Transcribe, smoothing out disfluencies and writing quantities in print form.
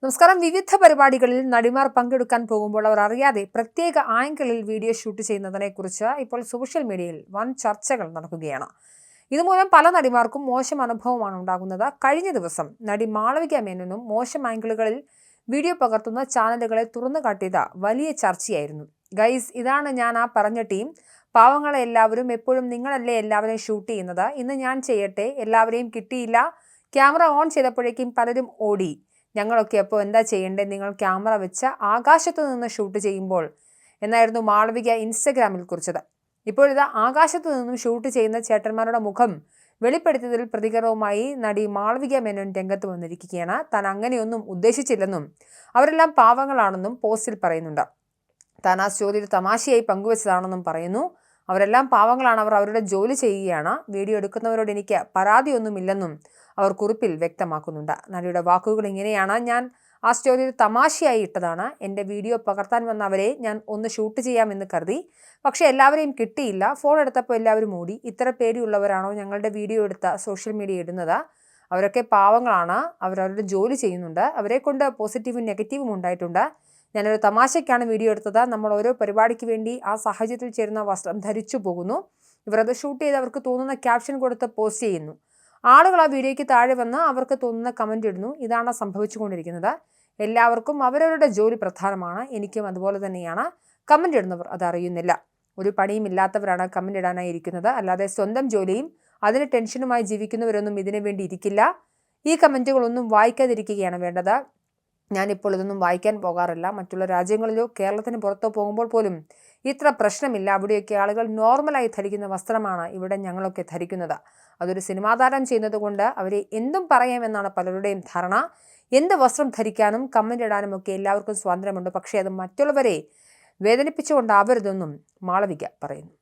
നമസ്കാരം. വിവിധ പരിപാടികളിൽ നടിമാർ പങ്കെടുക്കാൻ പോകുമ്പോൾ അവർ അറിയാതെ പ്രത്യേക ആംഗിളിൽ വീഡിയോ ഷൂട്ട് ചെയ്യുന്നതിനെക്കുറിച്ച് ഇപ്പോൾ സോഷ്യൽ മീഡിയയിൽ വൻ ചർച്ചകൾ നടക്കുകയാണ്. ഇതുമൂലം പല നടിമാർക്കും മോശം അനുഭവമാണ് ഉണ്ടാകുന്നത്. കഴിഞ്ഞ ദിവസം നടി മാളവിക മേനോനും മോശം ആംഗിളുകളിൽ വീഡിയോ പകർത്തുന്ന ചാനലുകളെ തുറന്നു കാട്ടിയത് വലിയ ചർച്ചയായിരുന്നു. ഗൈസ്, ഇതാണ് ഞാൻ ആ പറഞ്ഞ ടീം. പാവങ്ങളെ എല്ലാവരും എപ്പോഴും നിങ്ങളല്ലേ എല്ലാവരെയും ഷൂട്ട് ചെയ്യുന്നത്. ഇന്ന് ഞാൻ ചെയ്യട്ടെ, എല്ലാവരെയും കിട്ടിയില്ല. ക്യാമറ ഓൺ ചെയ്തപ്പോഴേക്കും പലരും ഓടി. ഞങ്ങളൊക്കെ അപ്പോൾ എന്താ ചെയ്യേണ്ടത്? നിങ്ങൾ ക്യാമറ വെച്ച് ആകാശത്ത് നിന്ന് ഷൂട്ട് ചെയ്യുമ്പോൾ എന്നായിരുന്നു മാളവിക ഇൻസ്റ്റഗ്രാമിൽ കുറിച്ചത്. ഇപ്പോഴിത് ആകാശത്ത് നിന്നും ഷൂട്ട് ചെയ്യുന്ന ചേട്ടന്മാരുടെ മുഖം വെളിപ്പെടുത്തിയതിൽ പ്രതികരണവുമായി നടി മാളവിക മേനോൻ രംഗത്ത് വന്നിരിക്കുകയാണ്. താൻ അങ്ങനെയൊന്നും ഉദ്ദേശിച്ചില്ലെന്നും അവരെല്ലാം പാവങ്ങളാണെന്നും പോസ്റ്റിൽ പറയുന്നുണ്ട്. താൻ ആ സ്റ്റോറിയിൽ തമാശയായി പങ്കുവച്ചതാണെന്നും പറയുന്നു. അവരെല്ലാം പാവങ്ങളാണ്, അവർ അവരുടെ ജോലി ചെയ്യുകയാണ്. വീഡിയോ എടുക്കുന്നവരോട് എനിക്ക് പരാതിയൊന്നുമില്ലെന്നും അവർ കുറിപ്പിൽ വ്യക്തമാക്കുന്നുണ്ട്. നടിയുടെ വാക്കുകൾ ഇങ്ങനെയാണ്: ഞാൻ ആ സ്റ്റോറിയിൽ തമാശയായി ഇട്ടതാണ്. എൻ്റെ വീഡിയോ പകർത്താൻ വന്ന അവരെ ഞാൻ ഒന്ന് ഷൂട്ട് ചെയ്യാമെന്ന് കരുതി. പക്ഷേ എല്ലാവരെയും കിട്ടിയില്ല. ഫോൺ എടുത്തപ്പോൾ എല്ലാവരും ഓടി. ഇത്ര പേടിയുള്ളവരാണോ ഞങ്ങളുടെ വീഡിയോ എടുത്ത സോഷ്യൽ മീഡിയ ഇടുന്നത്? അവരൊക്കെ പാവങ്ങളാണ്, അവരവരുടെ ജോലി ചെയ്യുന്നുണ്ട്. അവരെ കൊണ്ട് പോസിറ്റീവും നെഗറ്റീവും ഉണ്ടായിട്ടുണ്ട്. ഞാനൊരു തമാശയ്ക്കാണ് വീഡിയോ എടുത്തത്. നമ്മൾ ഓരോ പരിപാടിക്ക് വേണ്ടി ആ സാഹചര്യത്തിൽ ചേരുന്ന വസ്ത്രം ധരിച്ചു പോകുന്നു. ഇവർ അത് ഷൂട്ട് ചെയ്ത് അവർക്ക് തോന്നുന്ന ക്യാപ്ഷൻ കൊടുത്ത് പോസ്റ്റ് ചെയ്യുന്നു. ആളുകൾ ആ വീഡിയോയ്ക്ക് താഴെ വന്ന് അവർക്ക് തോന്നുന്ന കമൻ്റ് ഇടുന്നു. ഇതാണ് സംഭവിച്ചുകൊണ്ടിരിക്കുന്നത്. എല്ലാവർക്കും അവരവരുടെ ജോലി പ്രധാനമാണ്. എനിക്കും അതുപോലെ തന്നെയാണ്. കമൻ്റ് ഇടുന്നവർ അത് അറിയുന്നില്ല. ഒരു പണിയും ഇല്ലാത്തവരാണ് കമൻ്റ് ഇടാനായി ഇരിക്കുന്നത്. അല്ലാതെ സ്വന്തം ജോലിയും അതിന് ടെൻഷനുമായി ജീവിക്കുന്നവരൊന്നും ഇതിനു വേണ്ടി ഇരിക്കില്ല. ഈ കമൻറ്റുകളൊന്നും വായിക്കാതിരിക്കുകയാണ് വേണ്ടത്. ഞാനിപ്പോൾ ഇതൊന്നും വായിക്കാൻ പോകാറില്ല. മറ്റുള്ള രാജ്യങ്ങളിലോ കേരളത്തിന് പുറത്തോ പോകുമ്പോൾ പോലും ഇത്ര പ്രശ്നമില്ല. അവിടെയൊക്കെ ആളുകൾ നോർമലായി ധരിക്കുന്ന വസ്ത്രമാണ് ഇവിടെ ഞങ്ങളൊക്കെ ധരിക്കുന്നത്. അതൊരു സിനിമാ താരം ചെയ്യുന്നത് കൊണ്ട് അവരെ എന്തും പറയാമെന്നാണ് പലരുടെയും ധാരണ. എന്ത് വസ്ത്രം ധരിക്കാനും കമൻ്റ് ഇടാനും ഒക്കെ എല്ലാവർക്കും സ്വാതന്ത്ര്യമുണ്ട്. പക്ഷേ അത് മറ്റുള്ളവരെ വേദനിപ്പിച്ചുകൊണ്ടാവരുതെന്നും മാളവിക പറയുന്നു.